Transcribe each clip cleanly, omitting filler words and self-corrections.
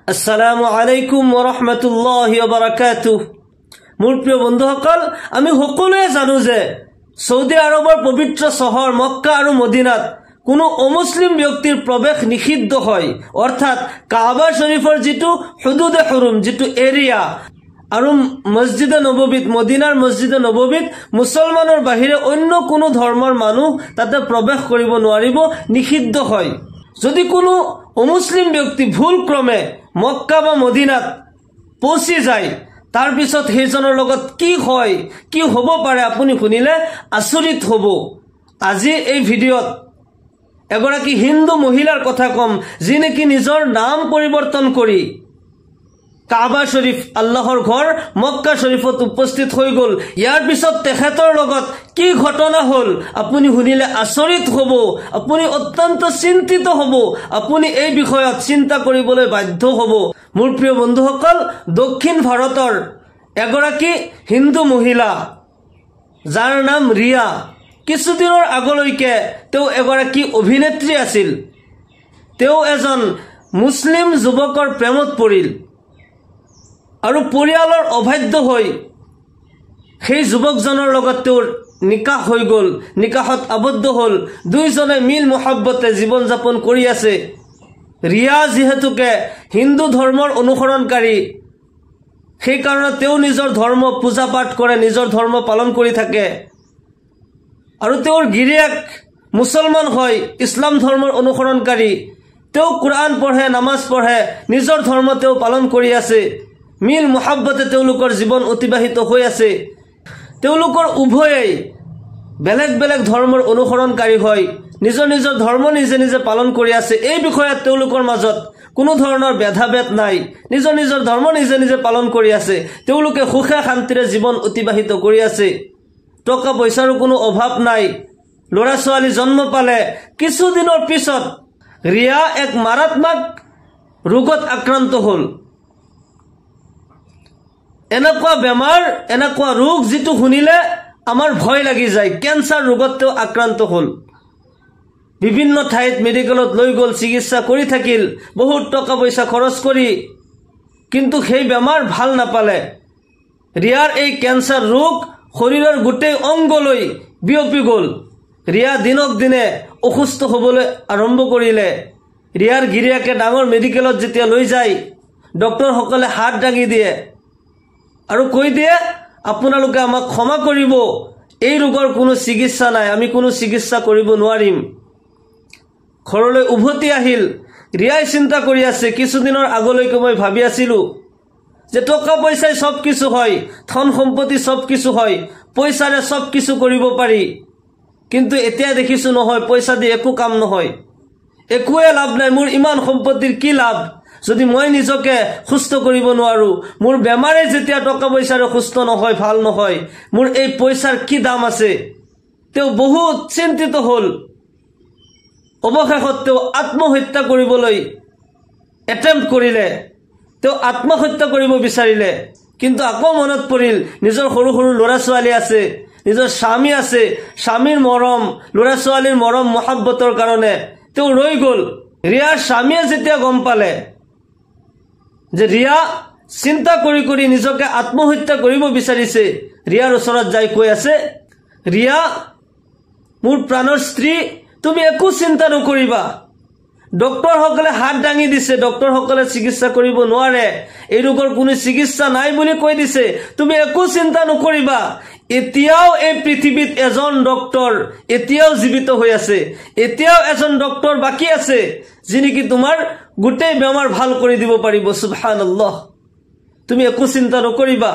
আসসালামু আলাইকুম ওয়া ৰাহমাতুল্লাহি ওয়া বাৰাকাতুহু। মোৰ প্ৰিয় বন্ধুসকল, আমি সকলোৱে জানো যে সৌদি আৰবৰ পবিত্ৰ চহৰ মক্কা আৰু মদিনাত কোনো অমুসলিম ব্যক্তিৰ প্ৰৱেশ নিষিদ্ধ হয়। অৰ্থাৎ কাবা শৰীফৰ যিটো হুদুদে হুৰুম, যিটো এৰিয়া, আৰু মছজিদে নববীত, মদিনাৰ মছজিদে নববীত মুছলমানৰ বাহিৰে অন্য কোনো ধৰ্মৰ মানুহ তাতে প্ৰৱেশ কৰিব নোৱাৰিব, নিষিদ্ধ হয়। যদি কোনো অমুসলিম ব্যক্তি ভুলক্ৰমে মক্কা বা মদিনাত পৌঁছি যায়, তাৰ পিছত সেইজনৰ লগত কি হয়, কি হ'ব পাৰে, আপুনি শুনিলে আচৰিত হ'ব। আজি এই ভিডিঅ'ত এগৰাকী হিন্দু মহিলাৰ কথা কম, যি নেকি নিজৰ নাম পৰিৱৰ্তন কৰি কাবা শৰীফ, আল্লাহৰ ঘৰ মক্কা শৰীফত উপস্থিত হৈ গ'ল। ইয়াৰ পিছত তেখেতৰ লগত কি ঘটনা হ'ল আপুনি শুনিলে আচৰিত হ'ব, আপুনি অত্যন্ত চিন্তিত হ'ব, আপুনি এই বিষয়ত চিন্তা কৰিবলৈ বাধ্য হ'ব। মোৰ প্ৰিয় বন্ধুসকল, দক্ষিণ ভাৰতৰ এগৰাকী হিন্দু মহিলা যাৰ নাম ৰিয়া, কিছুদিনৰ আগলৈকে তেওঁ এগৰাকী অভিনেত্ৰী আছিল। তেওঁ এজন মুছলিম যুৱকৰ প্ৰেমত পৰিল আৰু পৰিয়ালৰ অবাধ্য হৈ সেই যুৱকজনৰ লগত তেওঁৰ নিকাহ হৈ গ'ল, নিকাহত আবদ্ধ হ'ল। দুইজনে মিল মহব্বতে জীৱন যাপন কৰি আছে। ৰিয়া যিহেতুকে হিন্দু ধৰ্মৰ অনুসৰণকাৰী, সেইকাৰণে তেওঁ নিজৰ ধৰ্ম পূজা পাঠ কৰে, নিজৰ ধৰ্ম পালন কৰি থাকে। আৰু তেওঁৰ গিৰিয়েক মুছলমান হয়, ইছলাম ধৰ্মৰ অনুসৰণকাৰী। তেওঁ কোৰআন পঢ়ে, নামাজ পঢ়ে, নিজৰ ধৰ্ম তেওঁ পালন কৰি আছে। মিল মহব্বতে তেওঁলোকৰ জীৱন অতিবাহিত হৈ আছে। তেওঁলোকৰ উভয়েই বেলেগ বেলেগ ধৰ্মৰ অনুসৰণকাৰী হয়, নিজৰ নিজৰ ধৰ্ম নিজে নিজে পালন কৰি আছে। এই বিষয়ত তেওঁলোকৰ মাজত কোনো ধৰণৰ ভেদাভেদ নাই, নিজৰ নিজৰ ধৰ্ম নিজে নিজে পালন কৰি আছে। তেওঁলোকে সুখে শান্তিৰে জীৱন অতিবাহিত কৰি আছে। টকা পইচাৰো কোনো অভাৱ নাই। ল'ৰা ছোৱালী জন্ম পালে। কিছুদিনৰ পিছত ৰিয়া এক মাৰাত্মক ৰোগত আক্ৰান্ত হ'ল। এনেকুৱা বেমাৰ, এনেকুৱা ৰোগ যিটো শুনিলে আমাৰ ভয় লাগি যায়। কেঞ্চাৰ ৰোগত তেওঁ আক্ৰান্ত হ'ল। বিভিন্ন ঠাইত মেডিকেলত লৈ গ'ল, চিকিৎসা কৰি থাকিল, বহুত টকা পইচা খৰচ কৰি, কিন্তু সেই বেমাৰ ভাল নাপালে। ৰিয়াৰ এই কেঞ্চাৰ ৰোগ শৰীৰৰ গোটেই অংগলৈ বিয়পি গ'ল। ৰিয়া দিনক দিনে অসুস্থ হ'বলৈ আৰম্ভ কৰিলে। ৰিয়াৰ গিৰিয়েকে ডাঙৰ মেডিকেলত যেতিয়া লৈ যায়, ডক্টৰসকলে হাত দাঙি দিয়ে আৰু কৈ দিয়ে, আপোনালোকে আমাক ক্ষমা কৰিব, এই ৰোগৰ কোনো চিকিৎসা নাই, আমি কোনো চিকিৎসা কৰিব নোৱাৰিম। ঘৰলৈ উভতি আহিল। ৰিয়াই চিন্তা কৰি আছে, কিছুদিনৰ আগলৈকে মই ভাবি আছিলোঁ যে টকা পইচাই চব কিছু হয়, ধন সম্পত্তি চব কিছু হয়, পইচাৰে চব কিছু কৰিব পাৰি। কিন্তু এতিয়া দেখিছোঁ নহয়, পইচা দি একো কাম নহয়, একোৱে লাভ নাই। মোৰ ইমান সম্পত্তিৰ কি লাভ যদি মই নিজকে সুস্থ কৰিব নোৱাৰোঁ? মোৰ বেমাৰে যেতিয়া টকা পইচাৰে সুস্থ নহয়, ভাল নহয়, মোৰ এই পইচাৰ কি দাম আছে? তেওঁ বহুত চিন্তিত হ'ল। অৱশেষত তেওঁ আত্মহত্যা কৰিবলৈ এটেম্প্ট কৰিলে। তেওঁ আত্মহত্যা কৰিব বিচাৰিলে, কিন্তু আকৌ মনত পৰিল নিজৰ সৰু সৰু ল'ৰা ছোৱালী আছে, নিজৰ স্বামী আছে, স্বামীৰ মৰম, ল'ৰা ছোৱালীৰ মৰম মহব্বতৰ কাৰণে তেওঁ ৰৈ গ'ল। ৰিয়াৰ স্বামীয়ে যেতিয়া গম পালে যে ৰিয়া চিন্তা কৰি কৰি নিজকে আত্মহত্যা কৰিব বিচাৰিছে, ৰিয়াৰ ওচৰত যাই কৈ আছে, ৰিয়া, মোৰ প্ৰাণৰ স্ত্ৰী, তুমি একো চিন্তা নকৰিবা। ডক্টৰসকলে হাত দাঙি দিছে, ডক্টৰসকলে চিকিৎসা কৰিব নোৱাৰে, এই ৰোগৰ কোনো চিকিৎসা নাই বুলি কৈ দিছে, তুমি একো চিন্তা নকৰিবা। এতিয়াও এই পৃথিৱীত এজন ডক্টৰ এতিয়াও জীৱিত হৈ আছে, এতিয়াও এজন ডক্টৰ বাকী আছে, যি নেকি তোমাৰ গোটেই বেমাৰ ভাল কৰি দিব পাৰিব। সুবহানাল্লাহ, তুমি একো চিন্তা নকৰিবা।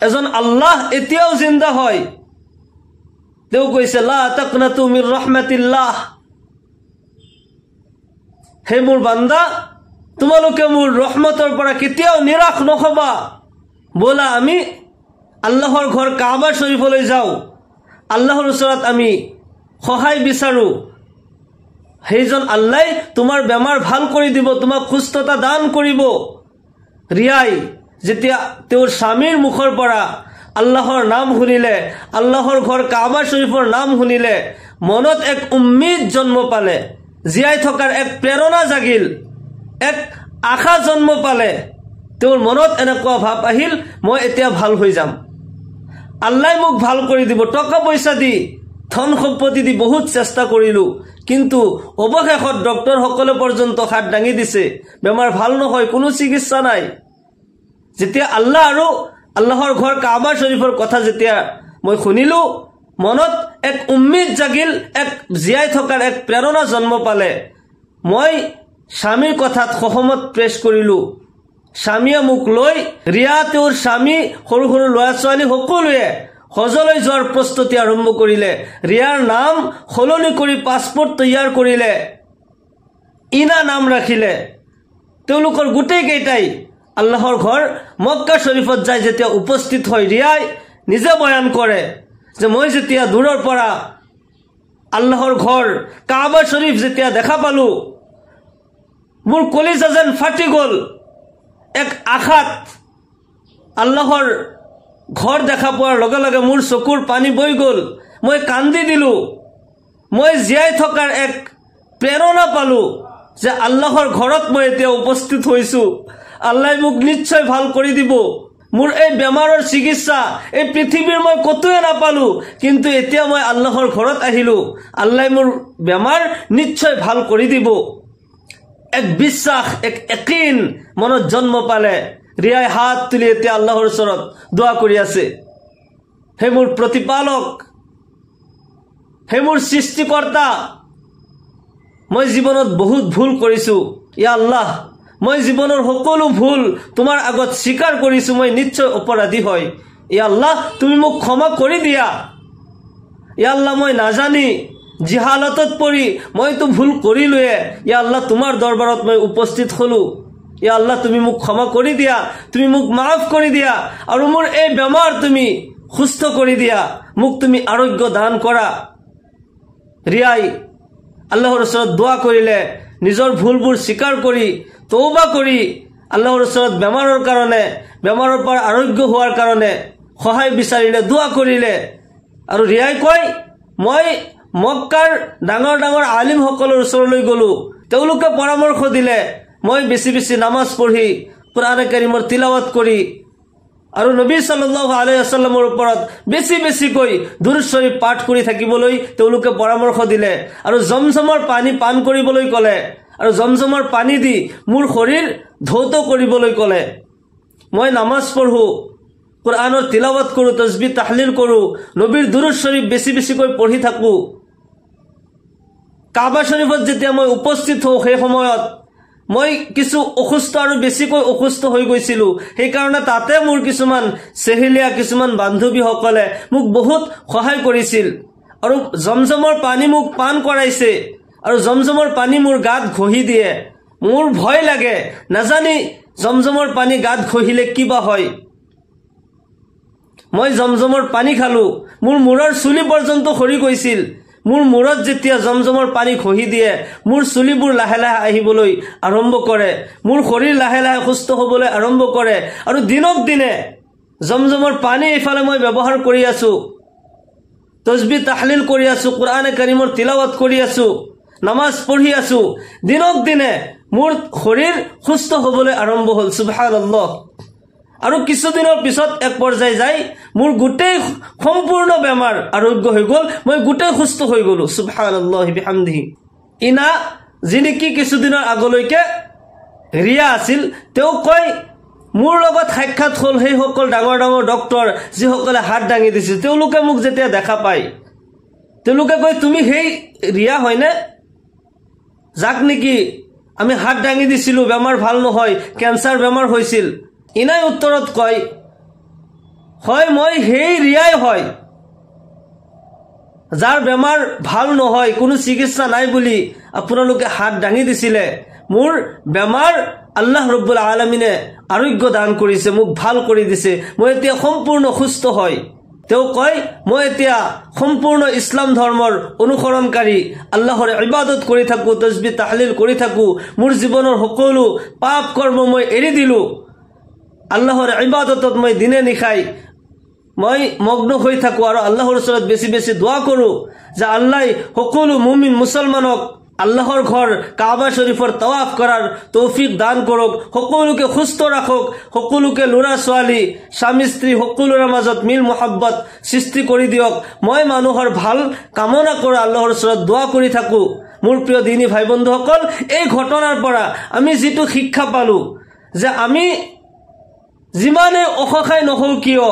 এজন আল্লাহ এতিয়াও জিন্দা হয়। তেওঁ কৈছে, লা তাকনাতু মিৰ ৰাহমাতিল্লাহ, হে মোৰ বান্দা, তোমালোকে মোৰ ৰহমতৰ পৰা কেতিয়াও নিৰাশ নহবা। ব'লা আমি আল্লাহৰ ঘৰ কাবা শৰীফলৈ যাওঁ, আল্লাহৰ ওচৰত আমি সহায় বিচাৰোঁ। সেইজন আল্লাই তোমাৰ বেমাৰ ভাল কৰি দিব, তোমাক সুস্থতা দান কৰিব। ৰিয়াই যেতিয়া তেওঁৰ স্বামীৰ মুখৰ পৰা আল্লাহৰ নাম শুনিলে, আল্লাহৰ ঘৰ কাবা শৰীফৰ নাম শুনিলে, মনত এক উম্মিদ জন্ম পালে, জীয়াই থকাৰ এক প্ৰেৰণা জাগিল, এক আশা জন্ম পালে তেওঁৰ মনত এনেকুৱা ভাৱ আহিল মই এতিয়া ভাল হৈ যাম, আল্লাহ মোক ভাল কৰি দিব। টকা পইচা দি ধন সম্পত্তি দি বহুত চেষ্টা কৰিলো, কিন্তু অৱশেষত ডক্টৰসকলে পৰ্যন্ত হাত দাঙি দিছে, বেমাৰ ভাল নহয়, কোনো চিকিৎসা নাই। যেতিয়া আল্লাহ আৰু আল্লাহৰ ঘৰ কাবা শৰীফৰ কথা যেতিয়া মই শুনিলো, মনত এক উম্মিদ জাগিল, এক জীয়াই থকাৰ এক প্ৰেৰণা জন্ম পালে। মই স্বামীৰ কথাত সহমত প্ৰেছ কৰিলো। স্বামীয়ে মোক লৈ ৰিয়া, তেওঁৰ স্বামী, সৰু সৰু ল'ৰা ছোৱালী সকলোৱে হজলৈ যোৱাৰ প্ৰস্তুতি আৰম্ভ কৰিলে। ৰিয়াৰ নাম সলনি কৰি পাছপৰ্ট তৈয়াৰ কৰিলে, ইনা নাম ৰাখিলে। তেওঁলোকৰ গোটেই কেইটাই আল্লাহৰ ঘৰ মক্কা শৰীফত যায় যেতিয়া উপস্থিত হয়, ৰিয়াই নিজে বয়ান কৰে যে মই যেতিয়া দূৰৰ পৰা আল্লাহৰ ঘৰ কাবা শৰীফ যেতিয়া দেখা পালো, মোৰ কলিজা যেন ফাটি গ'ল। এক আশাত আল্লাহৰ ঘৰ দেখা পোৱাৰ লগে লগে মোৰ চকুৰ পানী বৈ গ'ল, মই কান্দি দিলো। মই জীয়াই থকাৰ এক প্ৰেৰণা পালো যে আল্লাহৰ ঘৰত মই এতিয়া উপস্থিত হৈছো, আল্লাহ মোক নিশ্চয় ভাল কৰি দিব। মোৰ এই বেমাৰৰ চিকিৎসা এই পৃথিৱীৰ মই কতোৱে নাপালো, কিন্তু এতিয়া মই আল্লাহৰ ঘৰত আহিলো, আল্লাহ মোৰ বেমাৰ নিশ্চয় ভাল কৰি দিব। এক বিশ্বাস, এক ইয়াকিন মনত জন্ম পালে। ৰিয়াই হাত তুলি এতিয়া আল্লাহৰ ওচৰত দোৱা কৰি আছে, হে মোৰ প্ৰতিপালক, হে মোৰ সৃষ্টিকৰ্তা, মই জীৱনত বহুত ভুল কৰিছো। ইয়া আল্লাহ, মই জীৱনৰ সকলো ভুল তোমাৰ আগত স্বীকাৰ কৰিছো, মই নিশ্চয় অপৰাধী হয়। ইয়া আল্লাহ, তুমি মোক ক্ষমা কৰি দিয়া। ইয়া আল্লাহ, মই নাজানি জিহালতত পৰি মইতো ভুল কৰিলোৱে। ইয়া আল্লাহ, তোমাৰ দৰবাৰত মই উপস্থিত হলো। ইয়া আল্লাহ, তুমি মোক ক্ষমা কৰি দিয়া, তুমি মোক মাফ কৰি দিয়া, আৰু মোৰ এই বেমাৰ তুমি সুস্থ কৰি দিয়া, মোক তুমি আৰোগ্য দান কৰা। ৰিয়াই আল্লাহৰ ওচৰত দোৱা কৰিলে, নিজৰ ভুলবোৰ স্বীকাৰ কৰি তৌবা কৰি আল্লাহৰ ওচৰত বেমাৰৰ কাৰণে, বেমাৰৰ পৰা আৰোগ্য হোৱাৰ কাৰণে সহায় বিচাৰিলে, দোৱা কৰিলে। আৰু ৰিয়াই কয়, মই মক্কাৰ ডাঙৰ ডাঙৰ আলিমসকলৰ ওচৰলৈ গলো, তেওঁলোকে পৰামৰ্শ দিলে মই বেছি বেছি নামাজ পঢ়ি কুৰআন কাৰীমৰ তিলাৱত কৰি আৰু নবী সাল্লাল্লাহু আলাইহি ওয়াসাল্লামৰ ওপৰত বেছি বেছিকৈ দুৰুদ শৰীফ পাঠ কৰি থাকিবলৈ তেওঁলোকে পৰামৰ্শ দিলে, আৰু জমজমৰ পানী পান কৰিবলৈ ক'লে, আৰু জমজমৰ পানী দি মোৰ শৰীৰ ধৌত কৰিবলৈ ক'লে। মই নামাজ পঢ়ো, কুৰআনৰ তিলাৱত কৰো, তসবিহ তাহলিল কৰো, নবীৰ দুৰুদ শৰীফ বেছি বেছিকৈ পঢ়ি থাকো। কাবা শৰীফত যেতিয়া মই উপস্থিত হওঁ, সেই সময়ত মই কিছু অসুস্থ আৰু বেছিকৈ অসুস্থ হৈ গৈছিলো। সেইকাৰণে তাতে মোৰ কিছুমান চেহেলীয়া, কিছুমান বান্ধৱীসকলে মোক বহুত সহায় কৰিছিল, আৰু জমজমৰ পানী মোক পান কৰাইছে, আৰু জমজমৰ পানী মোৰ গাত ঘঁহি দিয়ে। মোৰ ভয় লাগে, নাজানি জমজমৰ পানী গাত ঘঁহিলে কিবা হয়। মই জমজমৰ পানী খালো, মোৰ মূৰৰ চুলি পৰ্যন্ত সৰি গৈছিল। মোৰ মূৰত যেতিয়া জমজমৰ পানী ঘঁহি দিয়ে, মোৰ চুলিবোৰ লাহে লাহে আহিবলৈ আৰম্ভ কৰে, মোৰ শৰীৰ লাহে লাহে সুস্থ হ'বলৈ আৰম্ভ কৰে। আৰু দিনক দিনে জমজমৰ পানী এইফালে মই ব্যৱহাৰ কৰি আছো, তসবিহ তাহলিল কৰি আছো, কুৰআন কাৰীমৰ তিলাৱত কৰি আছো, নামাজ পঢ়ি আছো। দিনক দিনে মোৰ শৰীৰ সুস্থ হ'বলৈ আৰম্ভ হ'ল। সুবহানাল্লাহ। আৰু কিছুদিনৰ পিছত এক পৰ্যায় যায় মোৰ গোটেই সম্পূৰ্ণ বেমাৰ আৰোগ্য হৈ গ'ল, মই গোটেই সুস্থ হৈ গ'লো। সুবহানাল্লাহি বিহামদিহি। ইনা যিনেকি কিছুদিনৰ আগলৈকে ৰিয়া আছিল, তেওঁ কয় মোৰ লগত সাক্ষাৎ হ'ল সেইসকল ডাঙৰ ডাঙৰ ডক্টৰ যিসকলে হাত দাঙি দিছিল। তেওঁলোকে মোক যেতিয়া দেখা পায়, তেওঁলোকে কয় তুমি সেই ৰিয়া হয়নে, যাক নেকি আমি হাত দাঙি দিছিলো, বেমাৰ ভাল নহয়, কেঞ্চাৰ বেমাৰ হৈছিল? ইনাই উত্তৰত কয়, হয় মই সেই ৰিয়াই হয়, যাৰ বেমাৰ ভাল নহয়, কোনো চিকিৎসা নাই বুলি আপোনালোকে হাত দাঙি দিছিলে। মোৰ বেমাৰ আল্লাহ ৰব্বুল আলামিনে আৰোগ্য দান কৰিছে, মোক ভাল কৰি দিছে, মই এতিয়া সম্পূৰ্ণ সুস্থ হয়। তেওঁ কয় মই এতিয়া সম্পূৰ্ণ ইছলাম ধৰ্মৰ অনুসৰণকাৰী, আল্লাহৰ ইবাদত কৰি থাকো, তসবিহ তাহলিল কৰি থাকো, মোৰ জীৱনৰ সকলো পাপ কৰ্ম মই এৰি দিলো, আল্লাহৰ ইবাদতত মই দিনে নিশাই মই মগ্ন হৈ থাকো, আৰু আল্লাহৰ ওচৰত বেছি বেছি দোৱা কৰো যে আল্লাহ সকলো মুমিন মুছলমানক আল্লাহৰ ঘৰ কাবা শৰীফৰ তাৱাফ কৰাৰ তৌফিক দান কৰক সকলোকে সুস্থ ৰাখক সকলোকে ল'ৰা ছোৱালী স্বামী স্ত্ৰী সকলোৰে মাজত মিল মোহাব্বত সৃষ্টি কৰি দিয়ক মই মানুহৰ ভাল কামনা কৰা আল্লাহৰ ওচৰত দোৱা কৰি থাকো মোৰ প্ৰিয় দিনী ভাই বন্ধুসকল এই ঘটনাৰ পৰা আমি যেটো শিক্ষা পালো যে আমি যিমানে অসহায় নহও কিয়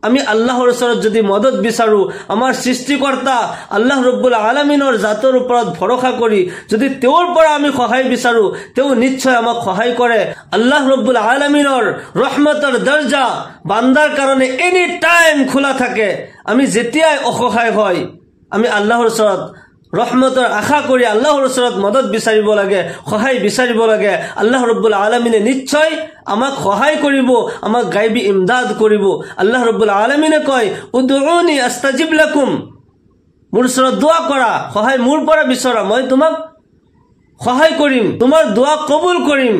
আমি আল্লাহৰ ওচৰত যদি মদত বিচাৰো আমাৰ সৃষ্টিকৰ্তা আল্লাহ ৰব্বুল আলামিনৰ জাতৰ ওপৰত ভৰসা কৰি যদি তেওঁৰ পৰা আমি সহায় বিচাৰো তেওঁ নিশ্চয় আমাক সহায় কৰে আল্লাহ ৰব্বুল আলামিনৰ ৰহমতৰ দৰজা বান্দাৰ কাৰণে এনি টাইম খোলা থাকে আমি যেতিয়াই অসহায় হয় আমি আল্লাহৰ ওচৰত ৰহমতৰ আশা কৰি আল্লাহৰ ওচৰত মদত বিচাৰিব লাগে সহায় বিচাৰিব লাগে আল্লাহ ৰব্বুল আলামিনে নিশ্চয় আমাক সহায় কৰিব আমাক গায়বী ইমদাদ কৰিব আল্লাহ ৰব্বুল আলামিনে কয় উদউনি আস্তাজিব লাকুম মোৰ ওচৰত দোৱা কৰা সহায় মোৰ পৰা বিচৰা মই তোমাক সহায় কৰিম তোমাৰ দোৱা কবুল কৰিম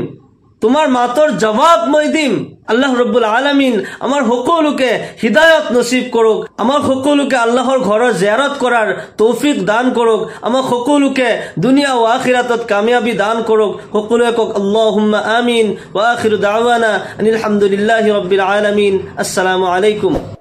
তোমাৰ মাতৰ জবাব মই দিম আল্লাহ ৰব্বুল আলামিন আমাৰ সকলোকে হিদায়াত নসিব কৰক আমাৰ সকলোকে আল্লাহৰ ঘৰৰ জিয়াৰত কৰাৰ তৌফিক দান কৰক আমাৰ সকলোকে দুনিয়া ও আখিৰাতত কামিয়াবি দান কৰক সকলোৱে কক আল্লাহুম্মা আমিন ওয়া আখিৰু দাওয়ানা আনিল হামদুলিল্লাহি ৰাব্বিল আলামিন আসসালামু আলাইকুম